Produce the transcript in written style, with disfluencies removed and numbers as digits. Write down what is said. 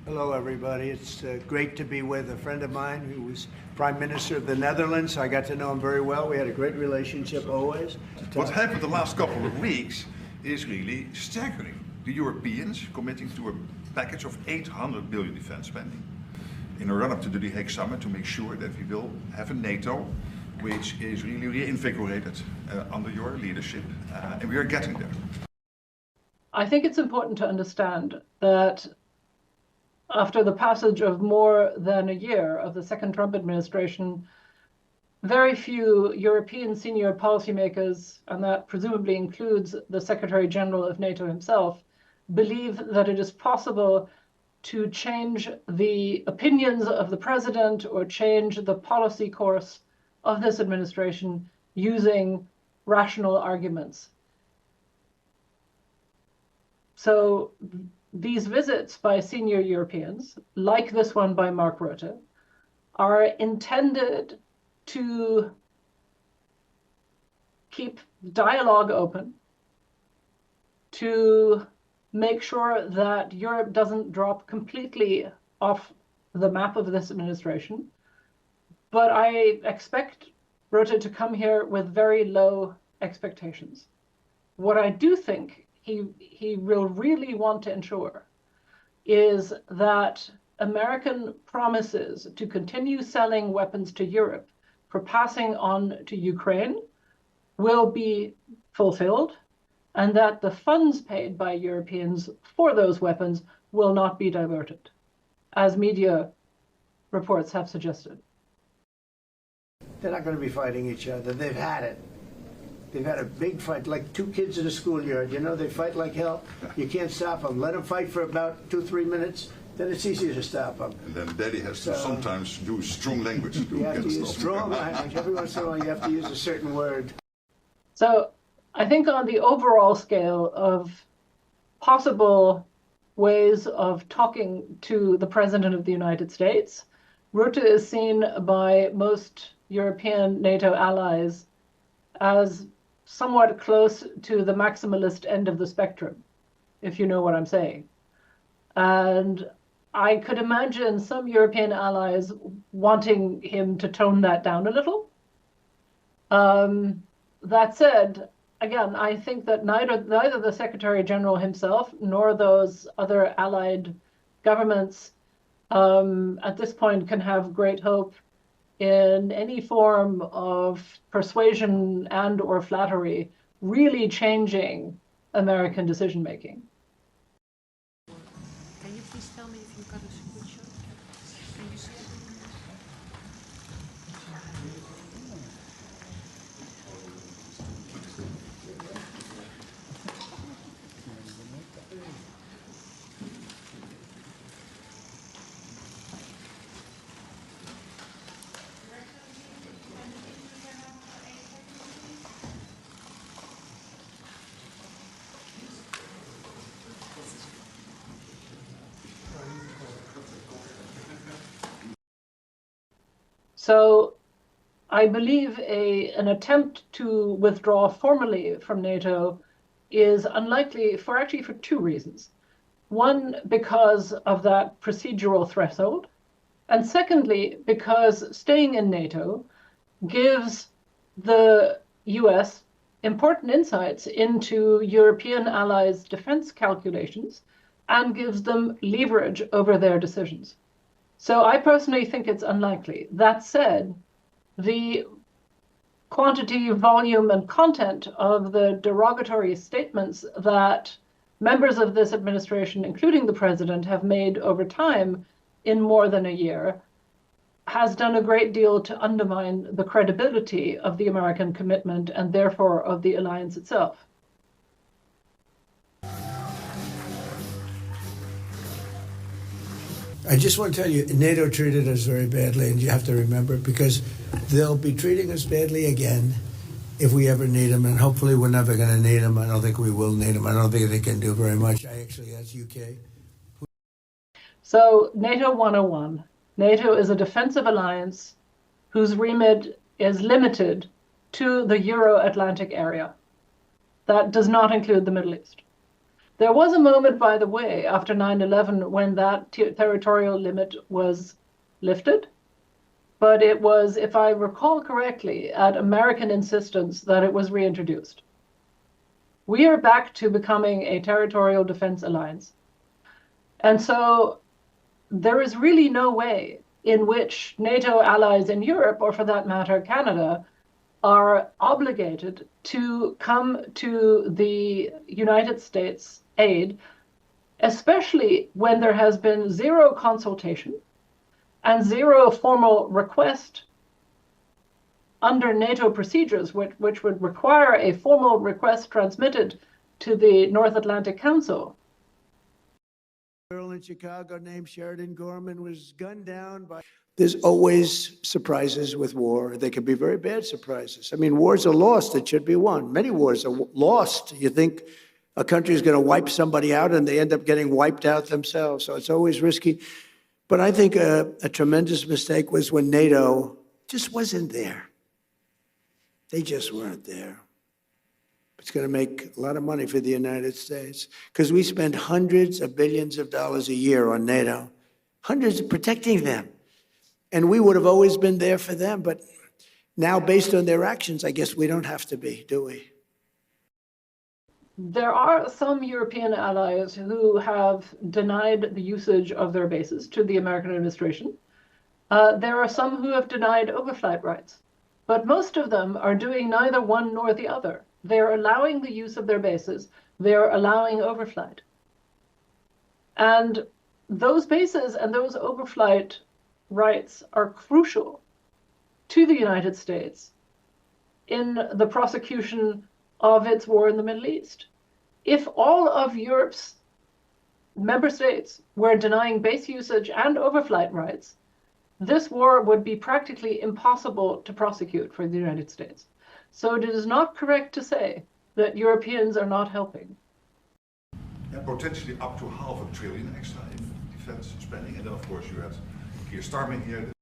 Hello, everybody. It's great to be with a friend of mine who was Prime Minister of the Netherlands. I got to know him very well. We had a great relationship always. What happened the last couple of weeks is really staggering. The Europeans committing to a package of 800 billion defense spending in a run-up to the Hague summit to make sure that we will have a NATO which is really reinvigorated under your leadership, and we are getting there. I think it's important to understand that after the passage of more than a year of the second Trump administration, very few European senior policymakers, and that presumably includes the Secretary General of NATO himself, believe that it is possible to change the opinions of the president or change the policy course of this administration using rational arguments. So these visits by senior Europeans, like this one by Mark Rutte, are intended to keep dialogue open, to make sure that Europe doesn't drop completely off the map of this administration. But I expect Rutte to come here with very low expectations. What I do think he will really want to ensure is that American promises to continue selling weapons to Europe for passing on to Ukraine will be fulfilled, and that the funds paid by Europeans for those weapons will not be diverted, as media reports have suggested. They're not going to be fighting each other. They've had it. They've had a big fight, like two kids in a schoolyard. You know, they fight like hell. You can't stop them. Let them fight for about 2-3 minutes, then it's easier to stop them. And then Daddy has to sometimes use strong language to You have to use strong language. Every once in a while, you have to use a certain word. So I think on the overall scale of possible ways of talking to the President of the United States, Rutte is seen by most European NATO allies as somewhat close to the maximalist end of the spectrum, if you know what I'm saying. And I could imagine some European allies wanting him to tone that down a little. That said, again, I think that neither the Secretary General himself nor those other allied governments at this point can have great hope in any form of persuasion and or flattery really changing American decision-making. Can you please tell me if you got a screenshot? Can you see it? So I believe an attempt to withdraw formally from NATO is unlikely for two reasons. One, because of that procedural threshold. And secondly, because staying in NATO gives the US important insights into European allies' defense calculations and gives them leverage over their decisions. So I personally think it's unlikely. That said, the quantity, volume, and content of the derogatory statements that members of this administration, including the president, have made over time in more than a year has done a great deal to undermine the credibility of the American commitment and therefore of the alliance itself. I just want to tell you, NATO treated us very badly, and you have to remember, because they'll be treating us badly again if we ever need them, and hopefully we're never going to need them. I don't think we will need them. I don't think they can do very much. I actually asked UK. So NATO 101. NATO is a defensive alliance whose remit is limited to the Euro-Atlantic area. That does not include the Middle East. There was a moment, by the way, after 9/11 when that territorial limit was lifted, but it was, if I recall correctly, at American insistence that it was reintroduced. We are back to becoming a territorial defense alliance. And so there is really no way in which NATO allies in Europe, or for that matter, Canada, are obligated to come to the United States aid, especially when there has been zero consultation and zero formal request under NATO procedures, which would require a formal request transmitted to the North Atlantic Council. Girl in Chicago named Sheridan Gorman was gunned down by. There's always surprises with war. They can be very bad surprises. I mean, wars are lost. It should be won. Many wars are lost. You think a country is going to wipe somebody out, and they end up getting wiped out themselves. So it's always risky. But I think a tremendous mistake was when NATO just wasn't there. They just weren't there. It's going to make a lot of money for the United States because we spend hundreds of billions of dollars a year on NATO, hundreds protecting them. And we would have always been there for them. But now, based on their actions, I guess we don't have to be, do we? There are some European allies who have denied the usage of their bases to the American administration. There are some who have denied overflight rights. But most of them are doing neither one nor the other. They're allowing the use of their bases. They're allowing overflight. And those bases and those overflight rights are crucial to the United States in the prosecution of its war in the Middle East. If all of Europe's member states were denying base usage and overflight rights, this war would be practically impossible to prosecute for the United States. So it is not correct to say that Europeans are not helping. Yeah, potentially up to $500 billion extra in defense spending. And then, of course, you had Keir Starmer here,